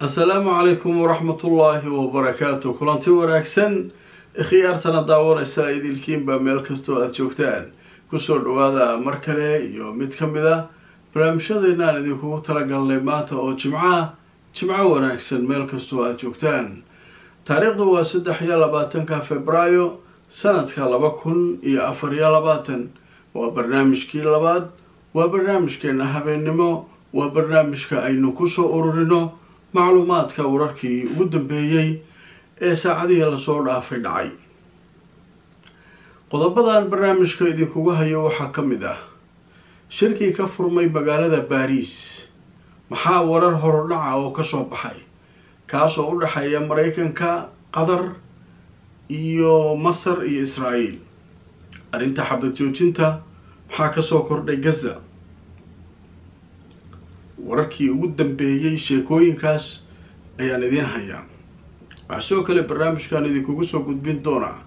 السلام عليكم ورحمة الله وبركاته. كلانتي wanaagsan khiyaartana daawanaysa idilkiinba meel kastoo aad joogtaan kusoo dhawaada mar kale iyo mid ka mid ah barnaamijyadeena aan idinku talagalnay maanta oo jimco wanaagsan meel kastoo aad joogtaan. taariikhdu waa 23 Febraayo sanadka 2024. waa barnaamijkii labaad, waa barnaamijkeena habeenimo, waa barnaamijka aynu kusoo ururino macluumaadka wararkii ugu dambeeyay ee saacadihii la soo dhaafay dhacay. qodobadan barnaamijka idinkugu hayo waxaa ka mid ah shirkii ka furmay magaalada Paris. maxaa warar hordhaca oo ka soo baxay kaasoo u dhaxeeya Mareykanka, Qatar iyo Masar iyo Israa'iil. arrinta xabad joojinta maxaa ka soo kordhay Gaza. wararkii ugu dambeeyay sheekooyinkaas ayaan idin hayaa. waxaa sidoo kale barnaamijkan idinkugu soo gudbin doonaa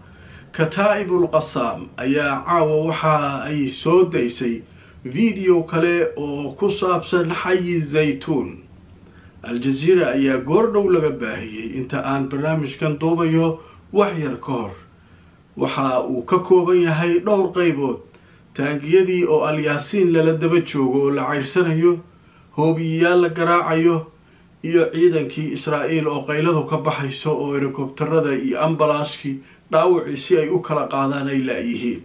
Kataa'ibul Qassam ayaa caawa waxa ay soo daysay video kale oo ku saabsan xayi Zaytuun. Al-Jazeera ayaa goordhow laga baahiyay inta aan barnaamijkan duubayo wax yar ka hor. waxa uu ka kooban yahay dhowr qaybood: taangiyadii oo Al-Yaasiin lala daba joogo oo la ceyrsanayo, hoobiyayaal la garaacayo, iyo ciidankii Israa'iil oo qayladu ka baxayso oo helikobtarada iyo ambalaaskii dhaawacii si ay u kala qaadaan ay laayihiin.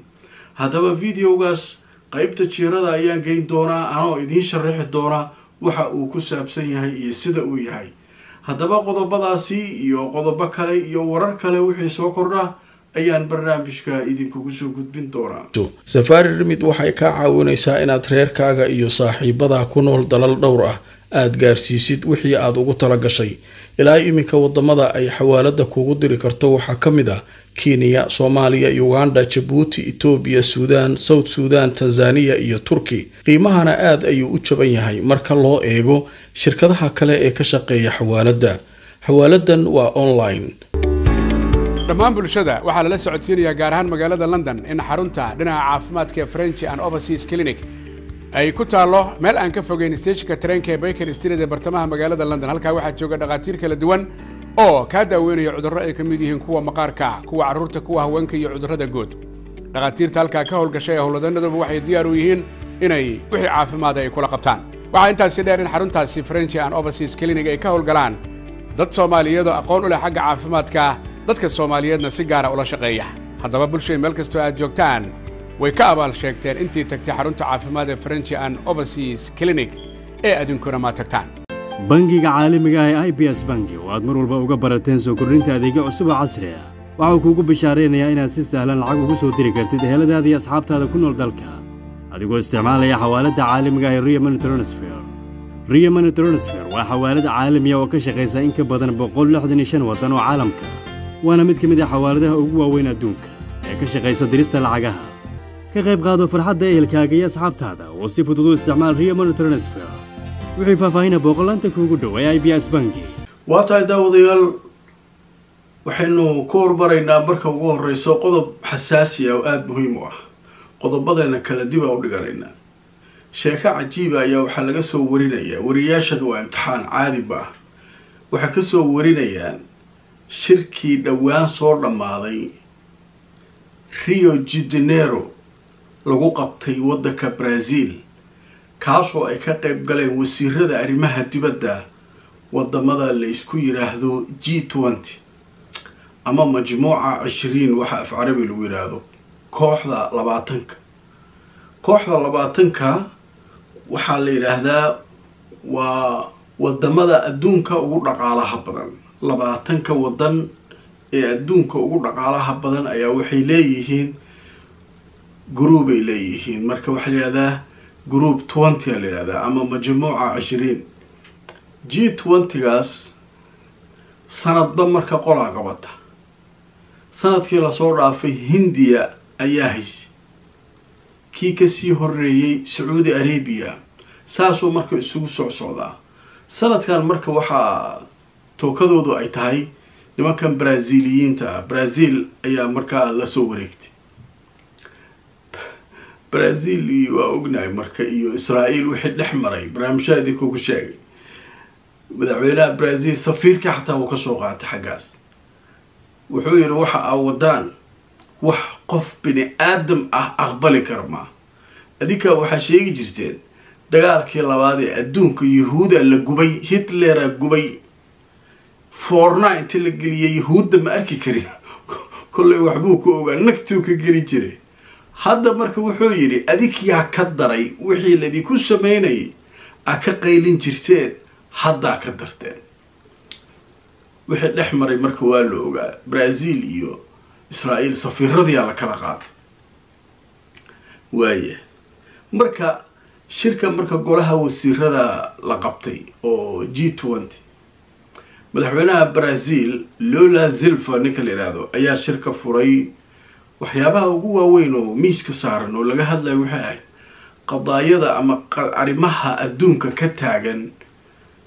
haddaba videogaas qaybta jiirada ayaan geyn doonaa anoo idiin sharaxi doonaa waxa uu ku saabsan yahay iyo sida uu yahay. haddaba qodobadaasi iyo qodobo kale iyo warar kale wixii soo kordha ayaan barnaamijka idinkugu soo gudbin doonaa. Safari Remit waxay ka caawinaysaa inaad reerkaaga iyo saaxiibada ku nool dalal dhowr ah aad gaarsiisid wixii aad ugu tala gashay. ilaa iminka wadamada ay xawaalada kugu diri karto waxaa ka mid ah Kenya, Soomaaliya, Uganda, Djibouti, Ethiopia, Sudan, South Sudan, Tanzania iyo Turkey. qiimahana aad ayuu u jaban yahay marka loo eego shirkadaha kale ee ka shaqeeya xawaalada. xawaaladan waa online. dhammaan bulshada waxaa lala socodsiinayaa gaar ahaan magaalada London in xarunta dhinaca caafimaadka ee French and Overseas Clinic ay ku taalo meel aan ka fogeyn stationka tareenka ee Baker Street ee bartamaha magaalada London. halkaa waxaa jooga dhaqaatiir kala duwan oo ka daaweynaya cudurro ay ka mid yihiin kuwa maqaarka, kuwa carruurta, kuwa haweenka iyo cudurrada guud. dhaqaatiirta halkaa ka howlgashay howlwadanaduba waxay diyaar u yihiin inay wixii caafimaad ay kula qabtaan. waxaa intaasi dheer in xaruntaasi French and Overseas Clinic ay ka howlgalaan dad Soomaaliyeed oo aqoon u leh xagga caafimaadka, dadka Soomaaliyeedna si gaar ah ula shaqeeya. haddaba bulshada meel kastoo aad joogtaan way ka abaal sheegteen intii tagtay xarunta caafimaad ee French and Overseas Clinic ee adinkuna ma tagtaan. bangiga caalamiga ah ee IBS Bangi oo aad mar walba uga barateen soo kordhinta adeegyo cusub oo casri ah waxa uu kugu bishaareynaya inaad si sahlan lacag ugu soo diri kartid eheladaada iyo asxaabtaada ku nool dalka adigoo isticmaalaya xawaalada caalamiga ah ee Ria Money Transfer. Ria Money Transfer waa xawaalad caalami ah oo ka shaqeysa in ka badan 165 wadan oo caalamka. waana mid ka mid ah xawaaladaha ugu waaweyn adduunka ee ka shaqeysa dirista lacagaha. ka qayb qaado farxadda ehelkaaga iyo asxaabtaada oo si fudud u isticmaal Ria Money Transfer. wixii faahfaahinta boqolaanta kuugu dhow ee IBS Bangi. waa tahay daawadayaal, waxaynu ku horbaraynaa marka ugu horeyso qodob xasaasi ah oo aad muhiim u ah. qodobadeena kala dib u dhiganaynaa. sheeko cajiiba ayaa waxaa laga soo warinayaa, wariyaashan waa imtixaan caadi ah, waxaa ka soo warinayaan shirkii dhowaan soo dhammaaday Rio de Janeiro lagu qabtay waddanka Brazil, kaasoo ay ka qayb galeen wasiirada arrimaha dibadda wadamada la isku yiraahdo G20 ama majmuuca 20 waxa af carabi lagu yiraahdo kooxda 20. kooxda 20ka waxaa la yiraahdaa waa wadamada adduunka ugu dhaqaalaha badan. 20ka wadan ee adduunka ugu dhaqaalaha badan ayaa waxay leeyihiin group ay leeyihiin. marka waxa la yiraahdaa group 20 la yiraahdaa ama majmuuca 20. G20gaas sanadba marka qolaa qabata. sanadkii la soo dhaafay Hindiya ayaa haysay, kii ka sii horeeyay Saudi Arabia. saasoo marka isugu socdaa. sanadkan marka waxaa tookadoodu ay tahay nimankan Braziliyiinta. Brazil ayaa markaa la soo wareegtay. Brazil waa ognahay marka iyo Israa'iil wixii dhex maray barnaamijyadii kugu sheegay. madaxweynaha Brazil safiirka xataa uu ka soo qaatay xaggaas wuxuu yiri waxa ay wadaan wax qof bini aadam ah aqbali karma adika waxa sheegi jirteen dagaalkii labaad ee adduunka yahuuda la gubay Hitler gubay Fortnite la geliyay yahuuda ma arki karin kullay waxbuu ku ogaa nagtuu ka geli jiray hadda marka wuxuu yiri adikiyaa ka daray wixii ladii ku sameynay aka qaylin jirteen hadda ka darteen wixii dhex maray marka waa la ogaa Brazil iyo Israel safiiradii la kala qaatay waaye marka shirka marka golaha wasiirada la qabtay oo G20 madaxweynaha Brazil Lula Silva ninka la yiraahdo ayaa shirka furay waxyaabaha ugu waaweyn oo miiska saaran oo laga hadlayo waxa ay qadaayada ama arimaha adduunka ka taagan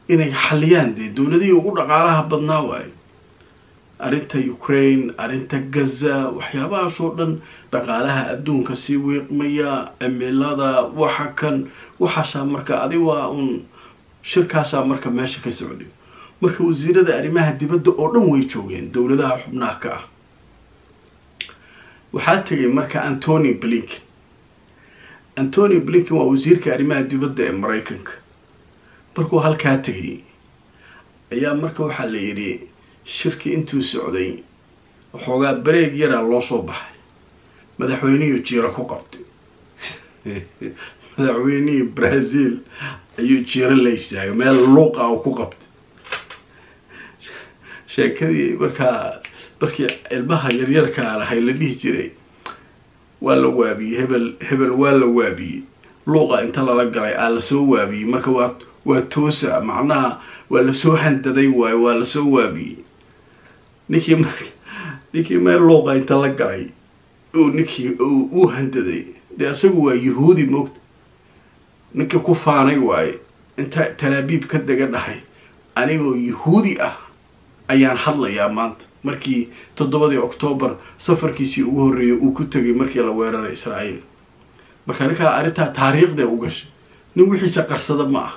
inay xaliyaan dawladii ugu dhaqaalaha badnaa waay arinta Ukraine arinta Gaza waxyaabaha soo dhan dhaqaalaha adduunka si weeqmaya amilada waxa kan waxa marka adiga waa shirkaas marka meesha ka socday marka wasiirada arimaha dibadda oo dhan way joogeen dawladaha xubnaha ka ah waxaa tagay marka Antony Blinken waa wasiirka arimaha dibadda ee Mareykanka markuu halkaa tagay ayaa marka waxa la yiri shirki intuu socday waxoogaa bareeg yara loo soo baxay madaxweynuhu jiiro ku qabtay madaxweynuhu Brazil ayuu jiiro la istaagay meel luuqa uu ku qabtay sheekadii markii ilmaha yaryarka ahay la dhihi jiray waa la waabiyay hebel waa la waabiyay luuqa inta lala galay la soo waabiyay marka waa toosa macnaha waa la soo handaday waa la soo waabiyay ninkii meel luuqa inta la galay ninkii uu handaday asagu waa yahuudi moogta ninkii ku faanay waaye inta talaabiib ka daga dhahay anigoo yahuudi ah ayaan hadlayaa maanta markii 7 October safarkiisii ugu horeeyay uu ku tagay markii la weeraray Israel marka ninka arinta taariikhda u gashay nin wixii qarsada ma ah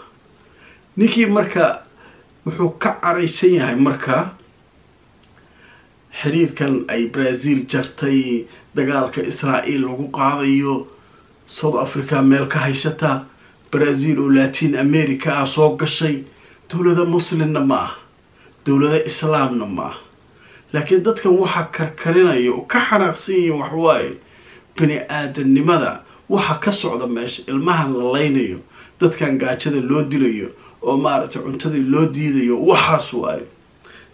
ninkii marka wuxuu ka caraysan yahay marka xiriirkan ay Brazil jartay dagaalka Israel lagu qaadayo South Africa meel ka haysata Brazil oo Latin America soo gashay dawladda muslimna ma ah dawladda islaamna ma ah laakiin dadkan waxa karkarinayo ka xanaaqsan wax waaye bini aadanimada waxa ka socda meesha ilmahan la leynayo dadkan gaajada loo dilayo oo maaragtay cuntada loo diidayo waxaas waaye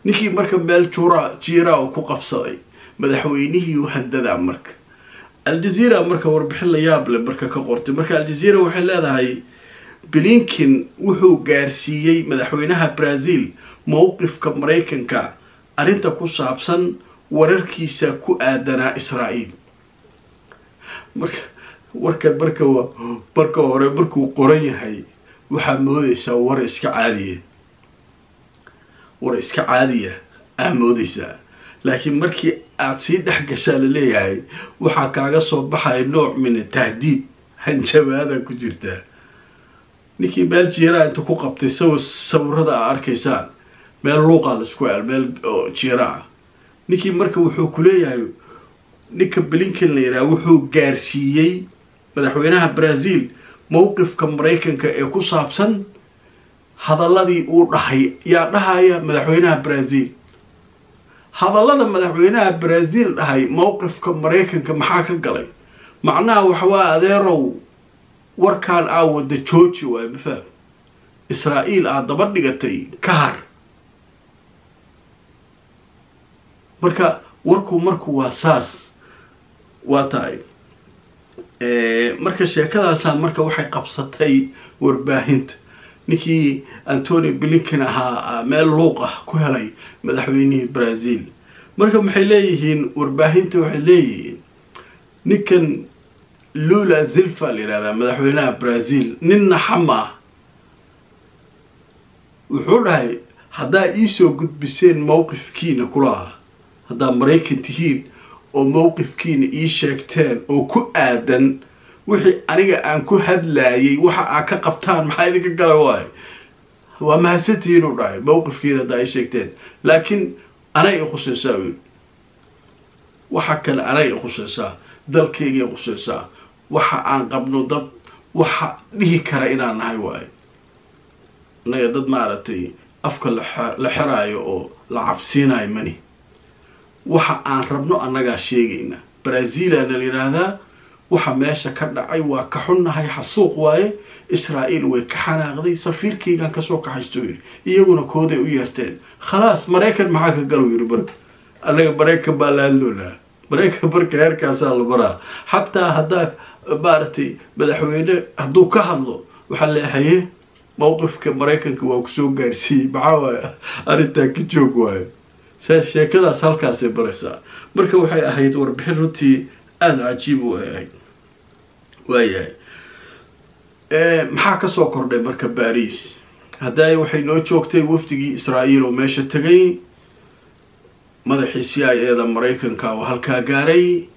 ninkii marka meel jiira oo ku qabsaday madaxweynihii uu handada marka Al Jazeera marka warbixin la yaab leh marka ka qortay marka Al Jazeera waxay leedahay Blinken wuxuu gaarsiiyay madaxweynaha Brazil mowqifka Mareykanka arinta ku saabsan wararkiisa ku aadanaa Israel marka hore markuu qoran yahay waxa moodaysaa war iska caadiya moodaysaa laakiin markii aad sii dhex gashaa la leeyahay waxa kaaga soo baxay nooc min tahdiid hanjabaada ku jirta ninkii meel jiira inta ku qabtay sawirada arkaysaan meel luuqa la isku meel jiira ninkii marka wuxuu ku leeyahay ninka Blinken la yiraahdo wuxuu gaarsiiyay madaxweynaha Brazil mowqifka Mareykanka ee ku saabsan hadaladii uu dhahay yaa dhahaya madaxweynaha Brazil hadalada madaxweynaha Brazil dhahay mowqifka Mareykanka maxaa ka galay macnaha waxa waa adeerow warkaan wada jooji waa bafaa Israel daba dhigatay ka har marka warku waa saas waa tahay marka sheekadaas marka waxay qabsatay warbaahinta ninkii Antony Blinken meel luuqa ku helay madaxweynihii Brazil marka maxay leeyihiin warbaahinta waxay leeyihiin ninkan Lula Silva la yiraahdo madaxweynaha Brazil ninna xama wuxuu dhahay hadaa ii soo gudbiseen mowqifkiina kula hadaa Mareykan tihiin oo mowqifkiina ii sheegteen oo ku aadan wixii aniga aan ku hadlaayay waxa ka qabtaan maxay idinka galay waay وما ستين وراي موقف كينا دا شيكتين لكن أنا يخصصا وحكى أنا يخصصا دلكي يخصصا وح عن قبل ضد وح ليه كرائنا نهاي واي أنا ضد معرتي أفكر لحراي أو لعبسينا يمني وح عن ربنا أنا جاشيجينا برازيل أنا لهذا وح ماشى كذا أيوة كحنا هاي حسوق واي إسرائيل وكحنا غذي سفير كي كان كسوق حيستوي يجونا كودة ويرتين خلاص مريكان معاك قالوا يربر أنا مريكان بالالونا مريكان بركة هركاسال برا حتى هداك بارتي بدحوينه هدو كهضلو وحل هي موقف كمريكان كوكسوق جارسي معاه أريتها كتشوك واي شيء كذا سالكاس برسا مركب وحي أهيد وربحين رتي أنا عجيب واي maxaa ka soo kordhay marka Paris haday waxay noo joogtay wafdigii Israa'iil oo meesha tagay madaxiisii ayada Mareykanka oo halka gaaray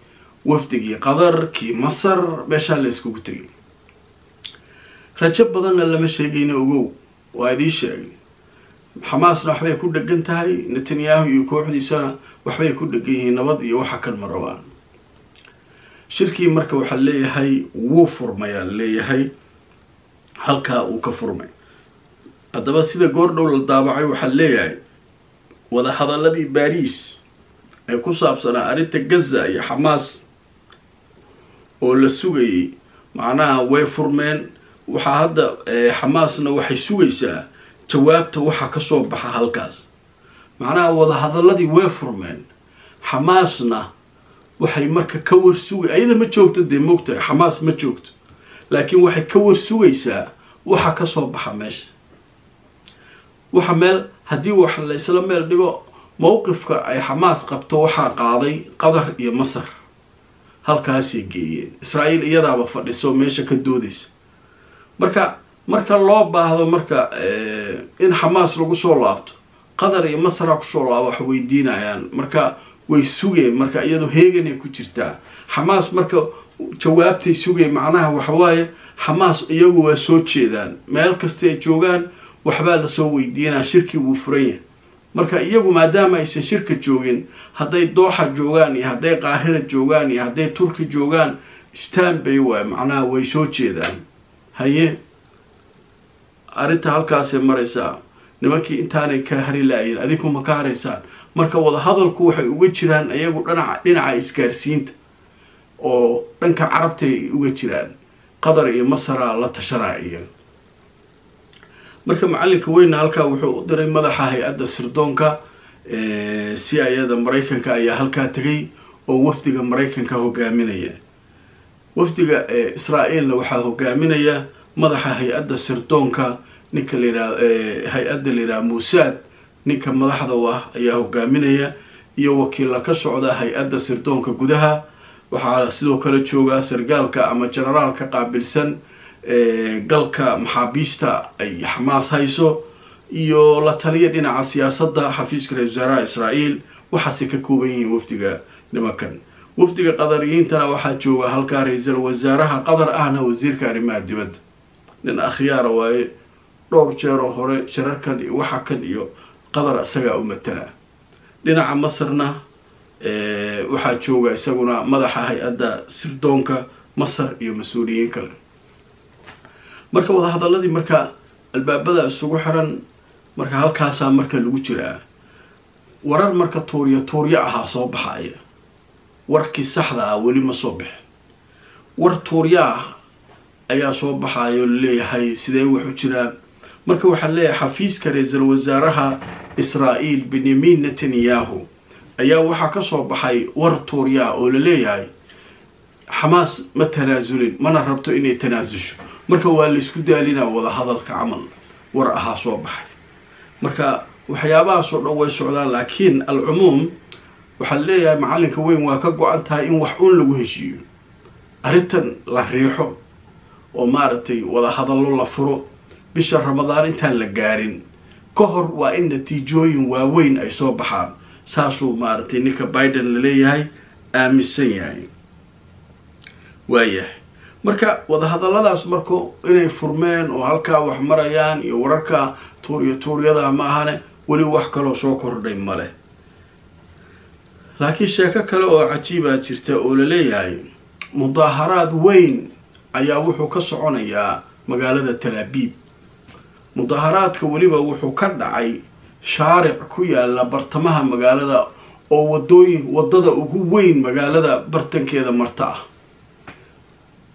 wafdigii Qatar ki Masar meesha la isku tagay rajab badan lama sheegayna ogow waa idii sheegay Xamaasna waxbay ku dhagan tahay Netanyahu iyo kooxdiisana waxbay ku dhagan yihiin nabad iyo waxa kan marwaan shirkii marka waxa leeyahay wuu furmaya leeyahay halka uu ka furmay hadaba sida goordhow la daabacay waxa leeyahay wada hadaladii Paris ay ku saabsanaa arinta Gaza iyo Hamas oo la sugayay macnaha way furmeen waxa hadda Hamasna waxay sugaysaa jawaabta waxa ka soo baxa halkaas macnaha wada hadaladii way furmeen Hamasna waxay marka ka war sugay ayada ma joogto deemogta Hamas ma joogto laakiin waxay ka war sugaysaa waxa ka soo baxa meesha waxa meel hadii wax la isla meel dhigo mowqifka ay Hamas qabto waxa qaaday Qatar iyo Masar halkaas ay geeyeen Israa'iil iyadaaba fadhiso meesha ka doodaysa marka loo baahdo marka in Hamas lagu soo laabto Qatar iyo Masar ku soo laabo wax weydiinayaan marka way sugeen marka iyadu heegan ku jirtaa Hamas marka jawaabtay sugay macnaha waxa waaye Hamas iyagu waa soo jeedaan meel kasta ay joogaan waxba la soo weydiinaa shirki uu furan marka iyagu maadaama ay shirka joogin haday Dooxa joogaan iyo haday Qaahira joogaan iyo haday Turki joogaan istaanbay waa macnaha way soo jeedaan haye arinta halkaas ay maraysaa nimankii intaanay ka hari laayeen adigu ma ka haraysaan marka wada hadalku waxay uga jiraan iyagu dhinaca isgaarsiinta oo dhanka carabta uga jiraan Qatar iyo Masar la tashanayeen marka macalinka weyn halka wuxuu u diray madaxa hay'adda sirdoonka CIA-da Mareykanka ayaa halka tagay oo wafdiga Mareykanka hogaaminaya wafdiga Israa'iilna waxa hogaaminaya madaxa hay'adda sirdoonka ninka hay'adda lira Mossad ninka madaxda ayaa hogaaminaya iyo wakiil ka socda hay'adda sirdoonka gudaha waxa sidoo kale jooga sargaalka ama generaalka qaabilsan galka maxaabiista ay Hamas hayso iyo la taliya dhinaca siyaasadda xafiiska wasaaraha Israa'iil waxa ka kooban yihiin wafdiga nimankan wafdiga Qadariyiintana waxa jooga halka ra'iisul wasaaraha Qatar ahna wasiirka arrimaha dibadda nin akhyaar waaye dhowr jeer hore shirarkan iyo waxa kan iyo Qatar asaga u matala dhinaca Masarna waxa jooga isaguna madaxa hay'adda sirdoonka Masar iyo mas'uuliyiin kale marka wada hadaladii marka albaabada isugu xiran marka halkaas marka lagu jiraa warar marka tuuriya aha soo baxaya warkii saxda ah wali ma soo bixin war tuuriya ayaa soo baxayo leeyahay sidee wax u jiraan marka waxa leeyahay xafiiska ra'iisul wasaaraha Israa'iil Benjamin Netanyahu ayaa waxa ka soo baxay war tuuriya oo leeyahay Hamas ma tanaazulin mana rabto inay tanaasusho marka waa la isku daalina wada hadalka amal war aha soo baxay marka waxyaabaha soo dhaw way socdaan laakiin al-umum waxa leeyahay macalinka weyn waa ka go'an tahay in wax uun lagu heshiiyo arintan la riixo oo maartay wada hadallo la furo bisha Ramadaan intaan la gaarin ka hor waa in natiijooyin waaweyn ay soo baxaan saasoo maartay ninka Biden la leeyahay aaminsan yahay waayahay marka wadahadalladaas marko inay furmeen oo halkaa wax marayaan iyo wararka tuuryada ma ahane weli wax kaloo soo kordhay male laakiin sheeko kale oo cajiiba jirta oo la leeyahay mudaaharaad weyn ayaa wuxuu ka soconayaa magaalada Tel Aviv mudaaharaadka waliba wuxuu ka dhacay shaaric ku yaala bartamaha magaalada oo wadada ugu weyn magaalada bartankeeda marta ah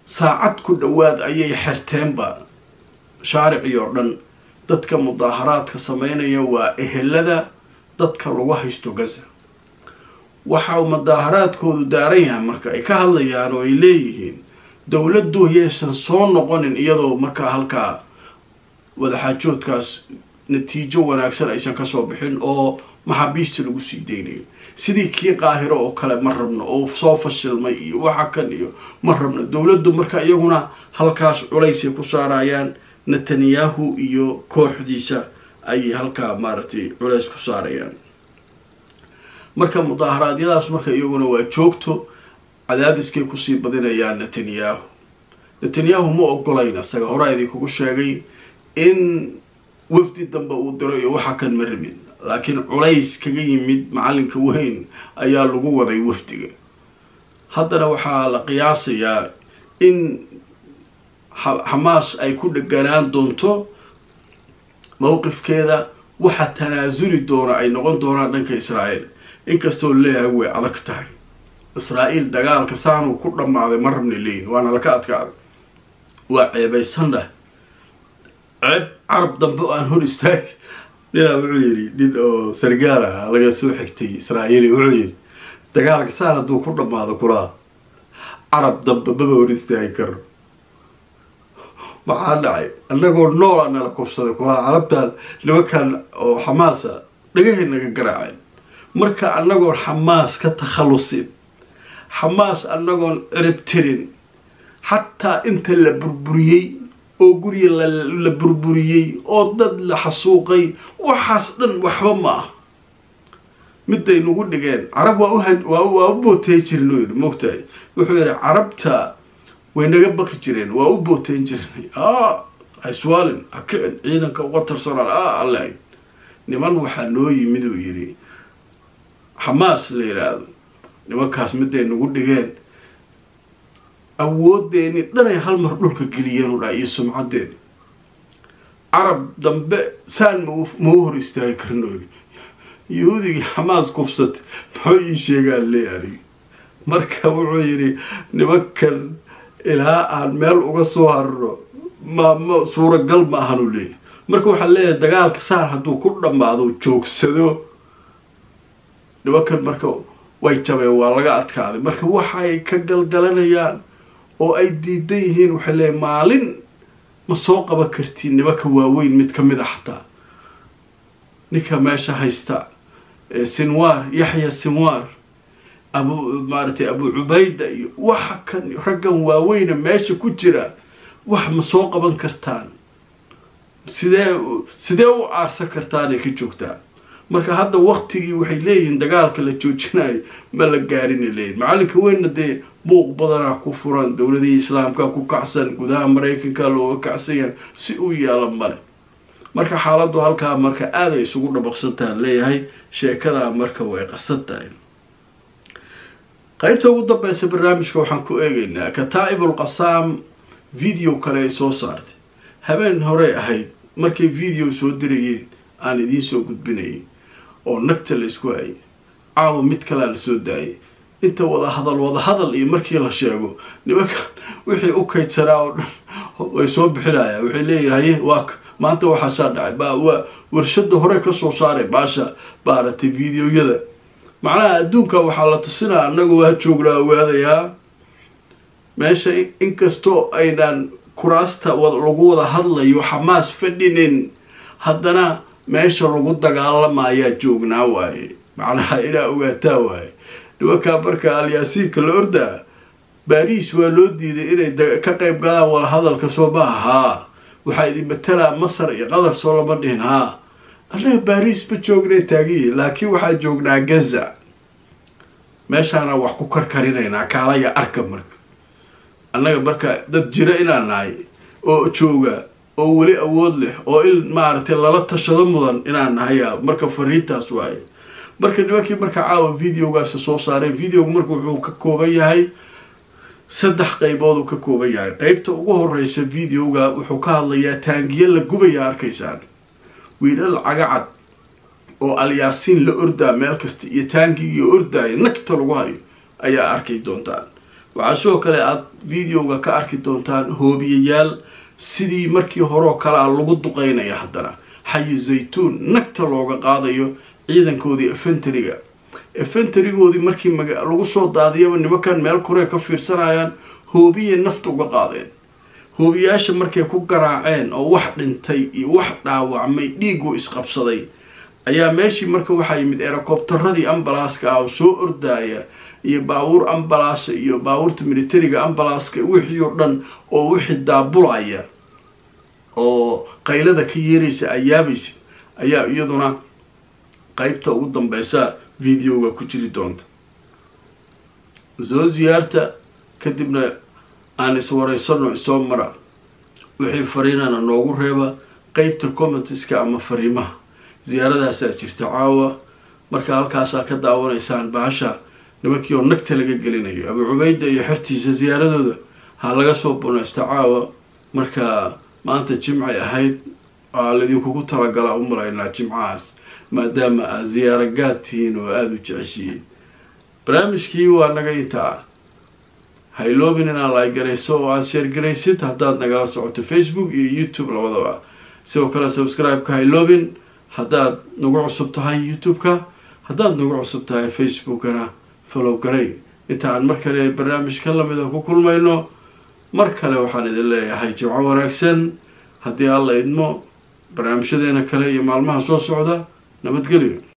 saacad ku dhawaad ayay xirteenba shaaricii oo dhan dadka mudaaharaadka sameynaya waa ehelada dadka lagu haysto Gaza waxa uu mudaaharaadkoodu daaran yahay marka ay ka hadlayaan oo ay leeyihiin dawladdu yeesan soo noqonin iyadoo marka halka wadaxaajoodkaas natiijo wanaagsan aysan ka soo bixin oo maxaabiista lagu sii deynayo sidii kii qaahiro oo kale ma rabno oo soo fashilmay iyo waxa kan iyo ma rabno dawladdu marka iyaguna halkaas culays ku saarayaan Netanyahu iyo kooxdiisa ay halka maartay culays ku saarayaan marka mudaaharaadiyadaas marka iyaguna waa joogto cadaadiskay ku sii badinayaan Netanyahu ma ogolayna saga horaydii kugu sheegay in wafdi dambe uu diray waxa kan marmin laakiin culays kaga yimid macalinka weyn ayaa lagu waday wafdiga haddana waxaa la qiyaasayaa in Hamas ay ku dhaganaan doonto mowqifkeeda waxa tanaasuli doona ay noqon doonaan dhanka Israa'iil inkastoo leeyahay way adag tahay Israa'iil dagaalka saanu ku dhamaaday ma rabni leeyin waana la ka adkaaday waa ceebaysana عرب دمبو أن هون استاك نلا وعيري نين سرقالة لقى سو حكتي إسرائيلي وعيري دقالك سالة دو كرنا ما هذا كلها عرب دمبو هون استاكر معانا عي أنا قول نور أنا لكوفسة كلها عربتها لو كان حماسة لقيه إنك قرعين مركا أنا قول حماس كتخلصين حماس أنا قول ربترين حتى أنت اللي بربريي oo guriga la burburiyay oo dad la xasuuqay waxaas dhan waxba ma ah miday nagu dhigeen arab waa u bootay jirnay moogtay wuxuu yiri arabta way naga baqi jireen waa u booteen jirnay ay su'aalan akeen ciidanka uga tirsanaa allah niman waxa loo yimid uu yiri Hamas la yiraahdo nimankaas miday nagu dhigeen awoodeeni dhanay hal mar dhulka galiyeen oo dhaay sumcadeed arab dambe saan ma hor istaagi karno yuhuudi Hamas kufsat maxay sheegaan leeyahay marka wuxuu yiri nimankan ilaa aan meel uga soo harro ma suura gal ma ahan u leeyahay marka waxa leeyahay dagaalka saar haduu ku dhamaado joogsado nimankan marka way jabeen waa laga adkaaday marka waxay ka galgalanayaan oo ay diidan yihiin waxa leey maalin ma soo qaban kartiin nimanka waaweyn mid kamid ah xataa ninka meesha haysta Sinwar Yahya Sinwar Abu Ubayda iyo waxa kan raggan waaweyn meesha ku jira wax ma soo qaban kartaan sidee u aarsan kartaan ay ka joogtaan marka hadda waqtigii waxay leeyihiin dagaalka la joojinay ma la gaarin leeyahay macalinka weynna de buuq badana ku furan dawladda islaamka ku kacsan gudaha Mareykanka loo kacsan si uu yeelan male marka xaaladdu halka marka aad ay isugu dhabaqsantaan leeyahay sheekada marka way qasadtahay qaybta ugu dambaysa barnaamijka waxaan ku eegaynaa Kataa'ibul Qassam video kale soo saartay habeen hore ahayd markay video soo dirayeen aan idin soo gudbinay oo nagta la isku hay caawa mid kale la soo daayay inta wada hadal iyo markii la sheego nimanka wixii u kaydsaraa oo way soo bixinayaan waxay leeyahay waa maanta waxa soo dhacay warshada hore ka soo saaray baasha baaratay videoyada macnaha adduunka waxa la tusinaa anagu waa joognaa waadayaa meesha inkastoo aynan kuraasta lagu wada hadlayo Hamas fadhinin haddana meesha lagu dagaalamayaa joognaa waaye macnaha ila ogaataa waaye nimanka marka Al-Yaasiinka la ordaa Paris waa loo diiday inay ka qayb galaan wada hadalka soo baaha waxa idin matala Masar iyo Qatar soo lama dhihin annaga Paris ba joognay taagii laakiin waxa joognaa Gaza meeshana wax ku karkarinaynaa kaalaya arka marka annaga marka dad jira inaan nahay oo jooga oo weli awood leh oo in maaragtay lala tashado mudan inaan nahay marka fariintaas waaye marka nimankii marka caawa videogaas soo saaray videogu marka wuxuu ka kooban yahay 3 qaybood uu ka kooban yahay qaybta ugu horeysa videoga wuxuu ka hadlayaa taangiye la gubaya arkaysaan wiilal cagacad oo alyaasiin la ordaa meel kasta iyo taangigii ordaya nagta lagu hayo ayaa arkay doontaan waxaa sidoo kale aad videoga ka arki doontaan hoobiyayaal sidii markii hore kale lagu duqeynaya haddana xayi zaytuun nagta looga qaadayo ciidankoodii infantrygoodii markii lagu soo daadiyaba nimankan meel kore ka fiirsanayaan hoobiye nafta uga qaadeen hoobiyaasha markay ku garaaceen oo wax dhintay iyo wax dhaawacmay dhiigu isqabsaday ayaa meeshii marka waxaa yimid helicopteradii ambalaaska ah oo soo ordaya iyo baabuur ambalaas iyo baabuurta militariga ambalaaska wixii oo dhan oo wixii daabulaya oo qaylada ka yeeraysa ayaabaysa ayaa iyaduna qaybta ugu dambaysa videoga ku jiri doonta soo ziyaarta kadibna aan iswareysano soo mara wixii fariinana noogu reeba qaybta commenteska ama fariimaha ziyaaradaasaa jirta caawa marka halkaasaa ka daawanaysaan baasha nimankii oo nagta laga gelinayo Abu Ubayda iyo xertiisa ziyaaradooda ha laga soo bonaysto caawa marka maanta jimcay ahayd ladinku talagalaa u malaynaa jimcaas maadaama ziyaaragaadtiin oo aad u jeceshiin barnaamijkii waa naga intaa hayloobin inaad like garayso oo aad share garaysid haddaad nagala socoto Facebook iyo YouTube labadaba sidoo kale subscribe ka hayloobin haddaad nagu cusub tahay YouTube-ka haddaad nagu cusub tahay Facebook-kana follow garay inta aan mar kale barnaamijka lamid ah ku kulmayno mar kale waxaan idin leeyahay jimco wanaagsan haddii alla idmo barnaamijyadeena kale iyo maalmaha soo socda nabadgelyo